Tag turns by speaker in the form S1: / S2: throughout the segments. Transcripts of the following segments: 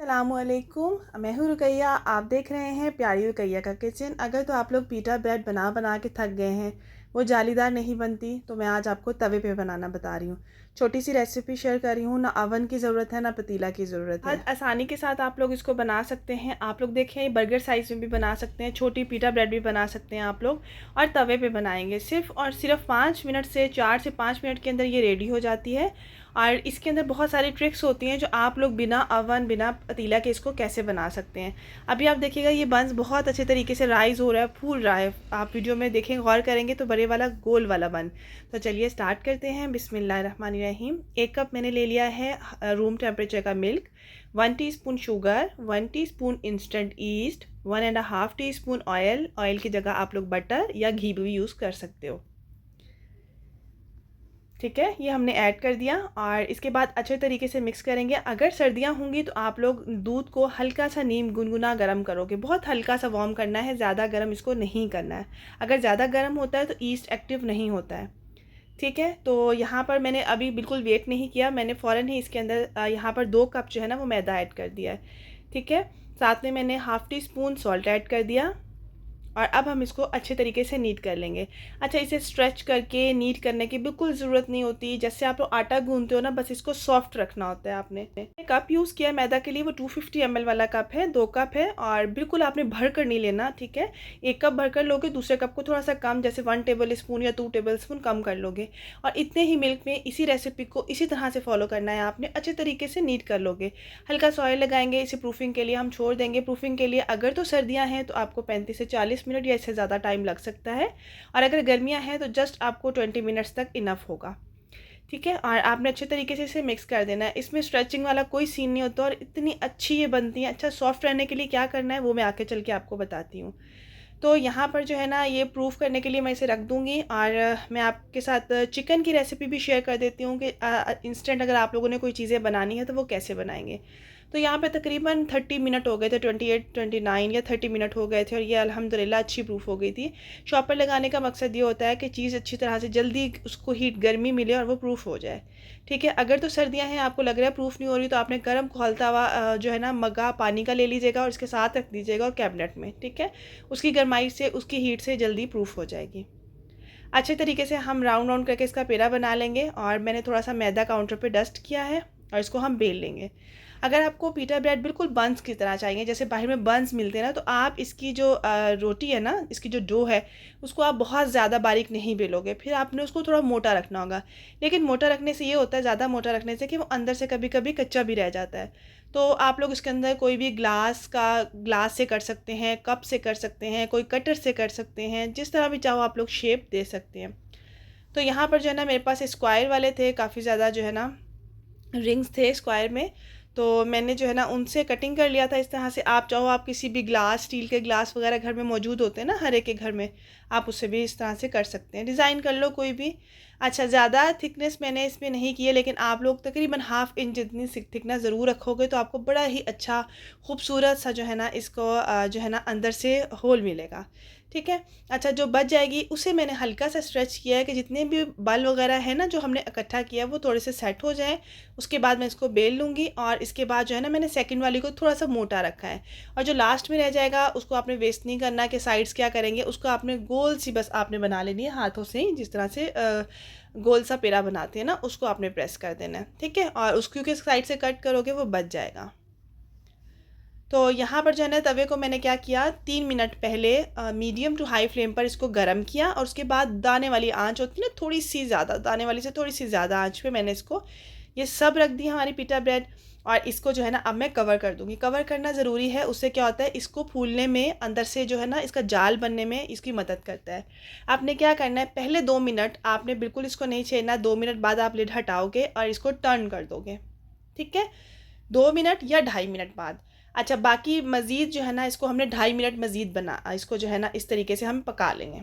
S1: अस्सलामुअलैकुम, मैं हूँ रुकैया। आप देख रहे हैं प्यारी रुकैया का किचन। अगर तो आप लोग पीटा ब्रेड बना बना के थक गए हैं, वो जालीदार नहीं बनती, तो मैं आज आपको तवे पे बनाना बता रही हूँ। छोटी सी रेसिपी शेयर कर रही हूँ। ना अवन की ज़रूरत है, ना पतीला की ज़रूरत है। आसानी के साथ आप लोग इसको बना सकते हैं। आप लोग देखें, बर्गर साइज़ में भी बना सकते हैं, छोटी पीटा ब्रेड भी बना सकते हैं आप लोग। और तवे पे बनाएंगे सिर्फ और सिर्फ 5 मिनट से 4 से 5 मिनट के अंदर ये रेडी हो जाती है। और इसके अंदर बहुत सारी ट्रिक्स होती हैं जो आप लोग बिना अवन बिना पतीला के इसको कैसे बना सकते हैं। अभी आप देखिएगा, ये बंस बहुत अच्छे तरीके से राइज हो रहा है, फूल रहा है। आप वीडियो में देखें, गौर करेंगे तो बड़े वाला गोल वाला बन। तो चलिए स्टार्ट करते हैं। बिस्मिल्लाहिर्रहमानिर्रहीम। 1 कप मैंने ले लिया है रूम टेम्परेचर का milk, 1 teaspoon sugar, 1 teaspoon instant east, 1.5 teaspoon oil. Oil की जगह आप लोग बटर या घी भी यूज़ कर सकते हो। ठीक है, ये हमने ऐड कर दिया और इसके बाद अच्छे तरीके से मिक्स करेंगे। अगर सर्दियां होंगी तो आप लोग दूध को हल्का सा नीम गुनगुना गर्म करोगे, बहुत हल्का सा वार्म करना है, ज़्यादा गर्म इसको नहीं करना है। अगर ज़्यादा गर्म होता है तो ईस्ट एक्टिव नहीं होता है। ठीक है, तो यहाँ पर मैंने अभी बिल्कुल वेट नहीं किया, मैंने फ़ौरन ही इसके अंदर यहाँ पर 2 कप जो है ना वो मैदा ऐड कर दिया है। ठीक है, साथ में मैंने half tea spoon salt add कर दिया और अब हम इसको अच्छे तरीके से नीट कर लेंगे। अच्छा, इसे स्ट्रेच करके नीट करने की बिल्कुल ज़रूरत नहीं होती। जैसे आप लोग आटा गूंदते हो ना, बस इसको सॉफ्ट रखना होता है। आपने कप यूज़ किया मैदा के लिए, वो 250 ml वाला कप है, 2 कप है। और बिल्कुल आपने भर कर नहीं लेना, ठीक है। 1 कप भर कर लोगे, दूसरे कप को थोड़ा सा कम, जैसे 1 टेबल स्पून या 2 टेबल स्पून कम कर लोगे। और इतने ही मिल्क में इसी रेसिपी को इसी तरह से फॉलो करना है आपने, अच्छे तरीके से नीट कर लोगे। हल्का सा ऑयल लगाएंगे, इसे प्रूफिंग के लिए हम छोड़ देंगे। प्रूफिंग के लिए अगर तो सर्दियाँ हैं तो आपको 35 से 40 मिनट या इससे ज़्यादा टाइम लग सकता है, और अगर गर्मियाँ हैं तो जस्ट आपको 20 मिनट्स तक इनफ होगा। ठीक है, और आपने अच्छे तरीके से इसे मिक्स कर देना है। इसमें स्ट्रेचिंग वाला कोई सीन नहीं होता और इतनी अच्छी ये बनती है। अच्छा, सॉफ्ट रहने के लिए क्या करना है वो मैं आगे चल के आपको बताती हूँ। तो यहाँ पर जो है ना, ये प्रूफ करने के लिए मैं इसे रख दूँगी। और मैं आपके साथ चिकन की रेसिपी भी शेयर कर देती हूँ कि इंस्टेंट अगर आप लोगों ने कोई चीज़ें बनानी है तो वो कैसे बनाएंगे। तो यहाँ पे तकरीबन 30 मिनट हो गए थे, 28 29 या 30 मिनट हो गए थे, और ये अल्हम्दुलिल्लाह अच्छी प्रूफ हो गई थी। शॉपर लगाने का मकसद ये होता है कि चीज़ अच्छी तरह से जल्दी उसको हीट गर्मी मिले और वो प्रूफ हो जाए। ठीक है, अगर तो सर्दियाँ हैं, आपको लग रहा है प्रूफ नहीं हो रही, तो आपने गर्म खौलता हुआ जो है ना मग्गा पानी का ले लीजिएगा और इसके साथ रख दीजिएगा और कैबिनेट में। ठीक है, उसकी गर्माई से, उसकी हीट से जल्दी प्रूफ हो जाएगी। अच्छे तरीके से हम राउंड राउंड करके इसका पेड़ा बना लेंगे। और मैंने थोड़ा सा मैदा काउंटर पे डस्ट किया है और इसको हम बेल लेंगे। अगर आपको पीटा ब्रेड बिल्कुल बंस की तरह चाहिए, जैसे बाहर में बंस मिलते हैं ना, तो आप इसकी जो रोटी है ना, इसकी जो डो है, उसको आप बहुत ज़्यादा बारीक नहीं बेलोगे, फिर आपने उसको थोड़ा मोटा रखना होगा। लेकिन मोटा रखने से ये होता है, ज़्यादा मोटा रखने से, कि वो अंदर से कभी कभी कच्चा भी रह जाता है। तो आप लोग इसके अंदर कोई भी ग्लास से कर सकते हैं, कप से कर सकते हैं, कोई कटर से कर सकते हैं, जिस तरह भी चाहो आप लोग शेप दे सकते हैं। तो यहाँ पर जो है ना, मेरे पास स्क्वायर वाले थे, काफ़ी ज़्यादा जो है ना रिंग्स थे स्क्वायर में, तो मैंने जो है ना उनसे कटिंग कर लिया था इस तरह से। आप चाहो, आप किसी भी ग्लास, स्टील के ग्लास वगैरह घर में मौजूद होते हैं ना हर एक के घर में, आप उससे भी इस तरह से कर सकते हैं, डिज़ाइन कर लो कोई भी। अच्छा, ज़्यादा थिकनेस मैंने इसमें नहीं की है, लेकिन आप लोग तकरीबन ½ इंच जितनी थिकनेस ज़रूर रखोगे तो आपको बड़ा ही अच्छा खूबसूरत सा जो है ना इसको जो है ना अंदर से होल मिलेगा। ठीक है, अच्छा, जो बच जाएगी उसे मैंने हल्का सा स्ट्रेच किया है कि जितने भी बाल वगैरह है ना जो हमने इकट्ठा किया वो थोड़े से सेट हो जाए। उसके बाद मैं इसको बेल लूँगी और इसके बाद जो है ना, मैंने सेकंड वाली को थोड़ा सा मोटा रखा है। और जो लास्ट में रह जाएगा उसको आपने वेस्ट नहीं करना कि साइड्स क्या करेंगे, उसको आपने गोल सी बस आपने बना लेनी है हाथों से ही, जिस तरह से गोल सा पेड़ा बनाते हैं ना, उसको आपने प्रेस कर देना है। ठीक है, और उसको क्योंकि साइड से कट करोगे वो बच जाएगा। तो यहाँ पर जो है ना, तवे को मैंने क्या किया, 3 मिनट पहले मीडियम टू हाई फ्लेम पर इसको गर्म किया, और उसके बाद दाने वाली आंच होती है ना, थोड़ी सी ज़्यादा, दाने वाली से थोड़ी सी ज़्यादा आंच पे मैंने इसको ये सब रख दी हमारी पिटा ब्रेड। और इसको जो है ना अब मैं कवर कर दूँगी। कवर करना ज़रूरी है, उससे क्या होता है, इसको फूलने में, अंदर से जो है ना इसका जाल बनने में इसकी मदद करता है। आपने क्या करना है, पहले 2 मिनट आपने बिल्कुल इसको नहीं छेड़ना, 2 मिनट बाद आप लिड हटाओगे और इसको टर्न कर दोगे। ठीक है, 2 मिनट या 2.5 मिनट बाद। अच्छा, बाकी मज़ीद जो है ना, इसको हमने 2.5 मिनट मज़ीद इसको जो है ना इस तरीके से हम पका लेंगे।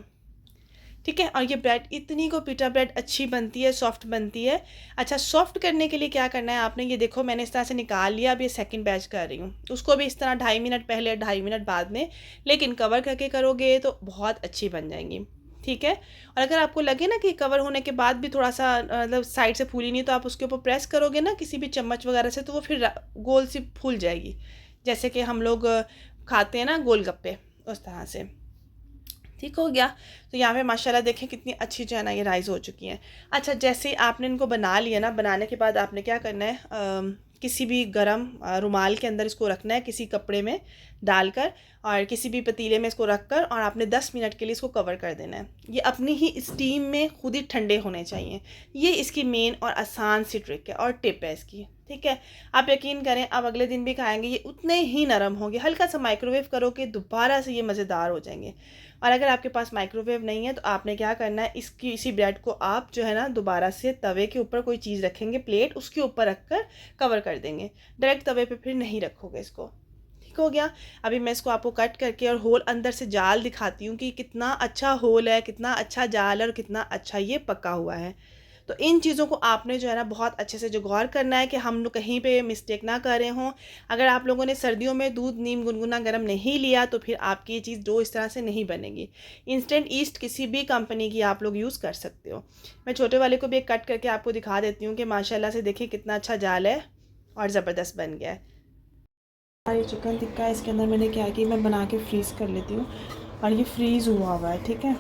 S1: ठीक है, और ये ब्रेड इतनी को पीटा ब्रेड अच्छी बनती है, सॉफ्ट बनती है। अच्छा, सॉफ्ट करने के लिए क्या करना है आपने, ये देखो मैंने इस तरह से निकाल लिया। अब ये सेकंड बैच कर रही हूँ, उसको भी इस तरह 2.5 मिनट पहले, 2.5 मिनट बाद में, लेकिन कवर करके करोगे तो बहुत अच्छी बन जाएंगी। ठीक है। और अगर आपको लगे ना कि कवर होने के बाद भी थोड़ा सा मतलब साइड से फूली नहीं, तो आप उसके ऊपर प्रेस करोगे ना किसी भी चम्मच वगैरह से, तो वो फिर गोल सी फूल जाएगी, जैसे कि हम लोग खाते हैं ना गोलगप्पे, उस तरह से। ठीक हो गया। तो यहाँ पे माशाल्लाह देखें कितनी अच्छी जो है ना ये राइस हो चुकी हैं। अच्छा, जैसे ही आपने इनको बना लिया ना, बनाने के बाद आपने क्या करना है, किसी भी गरम रुमाल के अंदर इसको रखना है, किसी कपड़े में डालकर, और किसी भी पतीले में इसको रखकर, और आपने 10 मिनट के लिए इसको कवर कर देना है। ये अपनी ही स्टीम में खुद ही ठंडे होने चाहिए। ये इसकी मेन और आसान सी ट्रिक है और टिप है इसकी। ठीक है, आप यकीन करें, आप अगले दिन भी खाएंगे ये उतने ही नरम होंगे। हल्का सा माइक्रोवेव करोगे, दोबारा से ये मज़ेदार हो जाएंगे। और अगर आपके पास माइक्रोवेव नहीं है तो आपने क्या करना है, इसकी इसी ब्रेड को आप जो है ना दोबारा से तवे के ऊपर कोई चीज़ रखेंगे, प्लेट, उसके ऊपर रख कर कवर कर देंगे। डायरेक्ट तवे पे फिर नहीं रखोगे इसको। ठीक हो गया। अभी मैं इसको आपको कट करके और होल अंदर से जाल दिखाती हूँ कि कितना अच्छा होल है, कितना अच्छा जाल है और कितना अच्छा ये पका हुआ है। तो इन चीज़ों को आपने जो है ना बहुत अच्छे से जो गौर करना है कि हम लोग कहीं पे मिस्टेक ना कर रहे हों। अगर आप लोगों ने सर्दियों में दूध नीम गुनगुना गर्म नहीं लिया तो फिर आपकी ये चीज़ डो इस तरह से नहीं बनेगी। इंस्टेंट ईस्ट किसी भी कंपनी की आप लोग यूज़ कर सकते हो। मैं छोटे वाले को भी एक कट करके आपको दिखा देती हूँ कि माशाल्लाह से देखिए कितना अच्छा जाल है और ज़बरदस्त बन गया है। ये चिकन टिक्का है, इसके अंदर मैंने क्या कि मैं बना के फ्रीज़ कर लेती हूँ, और ये फ्रीज़ हुआ हुआ है। ठीक है,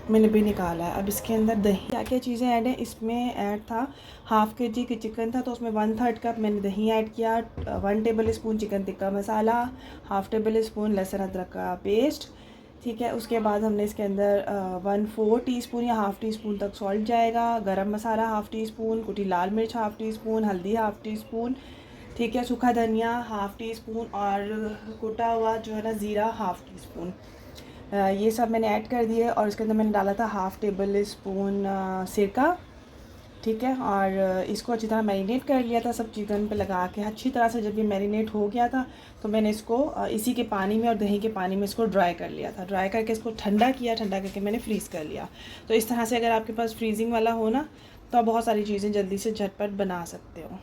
S1: मैंने भी निकाला है। अब इसके अंदर दही, क्या क्या चीज़ें ऐड हैं, इसमें ऐड था हाफ़ kg की चिकन था, तो उसमें 1/3 कप मैंने दही ऐड किया, 1 table spoon chicken tikka masala, half table spoon लहसुन अदरक का पेस्ट। ठीक है, उसके बाद हमने इसके अंदर 1/4 टीस्पून या हाफ़ टी स्पून तक सॉल्ट जाएगा, गरम मसाला हाफ़ टी स्पून, कुटी लाल मिर्च हाफ़ टी स्पून, हल्दी हाफ़ टी स्पून, ठीक है, सूखा धनिया हाफ़ टी स्पून, और कुटा हुआ जो है ना ज़ीरा हाफ़ टी स्पून। ये सब मैंने ऐड कर दिए, और इसके अंदर मैंने डाला था हाफ़ टेबल स्पून सिरका। ठीक है, और इसको अच्छी तरह मैरिनेट कर लिया था सब चिकन पे लगा के अच्छी तरह से। जब ये मैरिनेट हो गया था तो मैंने इसको इसी के पानी में और दही के पानी में इसको ड्राई कर लिया था। ड्राई करके इसको ठंडा किया, ठंडा करके मैंने फ्रीज़ कर लिया। तो इस तरह से अगर आपके पास फ्रीजिंग वाला हो ना, तो आप बहुत सारी चीज़ें जल्दी से झटपट बना सकते हो।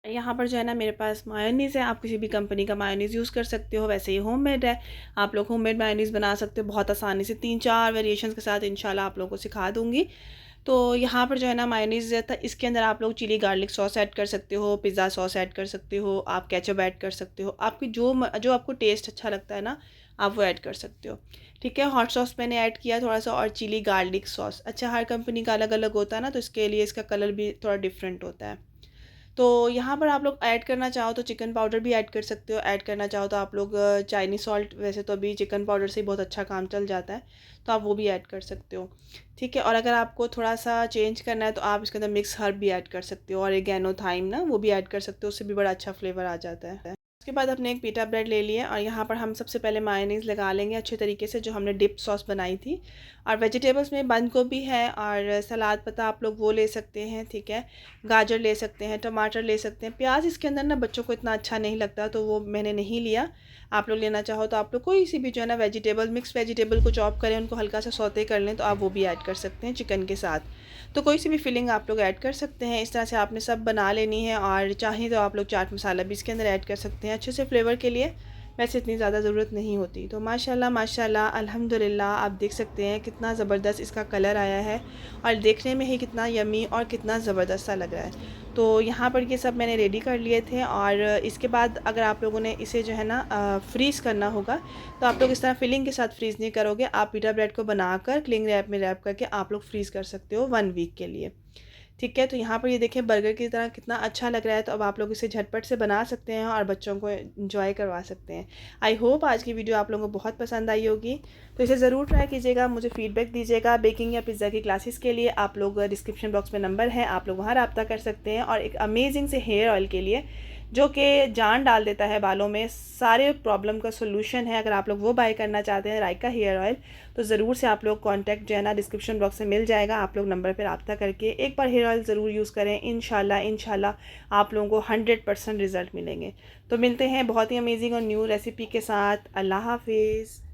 S1: यहाँ पर जो है ना मेरे पास मायोनीज़ है, आप किसी भी कंपनी का मायोनीज़ यूज़ कर सकते हो, वैसे ही होममेड है। आप लोग होममेड मायोनीज़ बना सकते हो बहुत आसानी से, 3-4 वेरिएशंस के साथ इंशाल्लाह आप लोगों को सिखा दूँगी। तो यहाँ पर जो है ना मायोनीज़ था, इसके अंदर आप लोग चिली गार्लिक सॉस ऐड कर सकते हो, पिज़्ज़ा सॉस ऐड कर सकते हो, आप केचप ऐड कर सकते हो, आपकी जो आपको टेस्ट अच्छा लगता है ना, आप वो ऐड कर सकते हो। ठीक है, हॉट सॉस मैंने ऐड किया थोड़ा सा, और चिली गार्लिक सॉस। अच्छा, हर कंपनी का अलग अलग होता है ना, तो इसके लिए इसका कलर भी थोड़ा डिफरेंट होता है। तो यहाँ पर आप लोग ऐड करना चाहो तो चिकन पाउडर भी ऐड कर सकते हो, ऐड करना चाहो तो आप लोग चाइनीज़ सॉल्ट, वैसे तो अभी चिकन पाउडर से ही बहुत अच्छा काम चल जाता है, तो आप वो भी ऐड कर सकते हो। ठीक है, और अगर आपको थोड़ा सा चेंज करना है तो आप इसके अंदर मिक्स हर्ब भी ऐड कर सकते हो, और ऑरिगेनो, थाइम ना, वो भी ऐड कर सकते हो, उससे भी बड़ा अच्छा फ्लेवर आ जाता है। उसके बाद अपने एक पीटा ब्रेड ले लिए, और यहाँ पर हम सबसे पहले मायोनीज़ लगा लेंगे अच्छे तरीके से, जो हमने डिप सॉस बनाई थी। और वेजिटेबल्स में बंद गोभी है, और सलाद पत्ता आप लोग वो ले सकते हैं। ठीक है, गाजर ले सकते हैं, टमाटर ले सकते हैं, प्याज इसके अंदर ना बच्चों को इतना अच्छा नहीं लगता, तो वो मैंने नहीं लिया। आप लोग लेना चाहो तो आप लोग कोई सी भी जो है ना वेजिटेबल, मिक्स वेजिटेबल को चॉप करें, उनको हल्का सा सौते कर लें, तो आप वो भी ऐड कर सकते हैं चिकन के साथ। तो कोई सी भी फिलिंग आप लोग ऐड कर सकते हैं। इस तरह से आपने सब बना लेनी है, और चाहें तो आप लोग चाट मसाला भी इसके अंदर ऐड कर सकते हैं अच्छे से फ्लेवर के लिए, वैसे इतनी ज़्यादा ज़रूरत नहीं होती। तो माशाल्लाह माशाल्लाह अल्हम्दुलिल्लाह, आप देख सकते हैं कितना ज़बरदस्त इसका कलर आया है, और देखने में ही कितना यमी और कितना ज़बरदस्त सा लग रहा है। तो यहाँ पर ये सब मैंने रेडी कर लिए थे, और इसके बाद अगर आप लोगों ने इसे जो है ना फ्रीज़ करना होगा, तो आप लोग इस तरह फिलिंग के साथ फ्रीज़ नहीं करोगे, आप पीटा ब्रेड को बनाकर क्लिंग रैप में रैप करके आप लोग फ्रीज़ कर सकते हो 1 वीक के लिए। ठीक है, तो यहाँ पर ये देखें बर्गर की तरह कितना अच्छा लग रहा है। तो अब आप लोग इसे झटपट से बना सकते हैं और बच्चों को एंजॉय करवा सकते हैं। आई होप आज की वीडियो आप लोगों को बहुत पसंद आई होगी, तो इसे ज़रूर ट्राई कीजिएगा, मुझे फ़ीडबैक दीजिएगा। बेकिंग या पिज़्ज़ा की क्लासेस के लिए आप लोग डिस्क्रिप्शन बॉक्स में नंबर है, आप लोग वहाँ रब्ता कर सकते हैं। और एक अमेजिंग से हेयर ऑयल के लिए, जो कि जान डाल देता है बालों में, सारे प्रॉब्लम का सोल्यूशन है, अगर आप लोग वो बाय करना चाहते हैं राइका हेयर ऑयल, तो ज़रूर से आप लोग कांटेक्ट जो है ना डिस्क्रिप्शन बॉक्स में मिल जाएगा। आप लोग नंबर पर रब्ता करके एक बार हेयर ऑयल ज़रूर यूज़ करें, इंशाल्लाह आप लोगों को 100% रिज़ल्ट मिलेंगे। तो मिलते हैं बहुत ही अमेजिंग और न्यू रेसिपी के साथ। अल्लाह हाफिज़।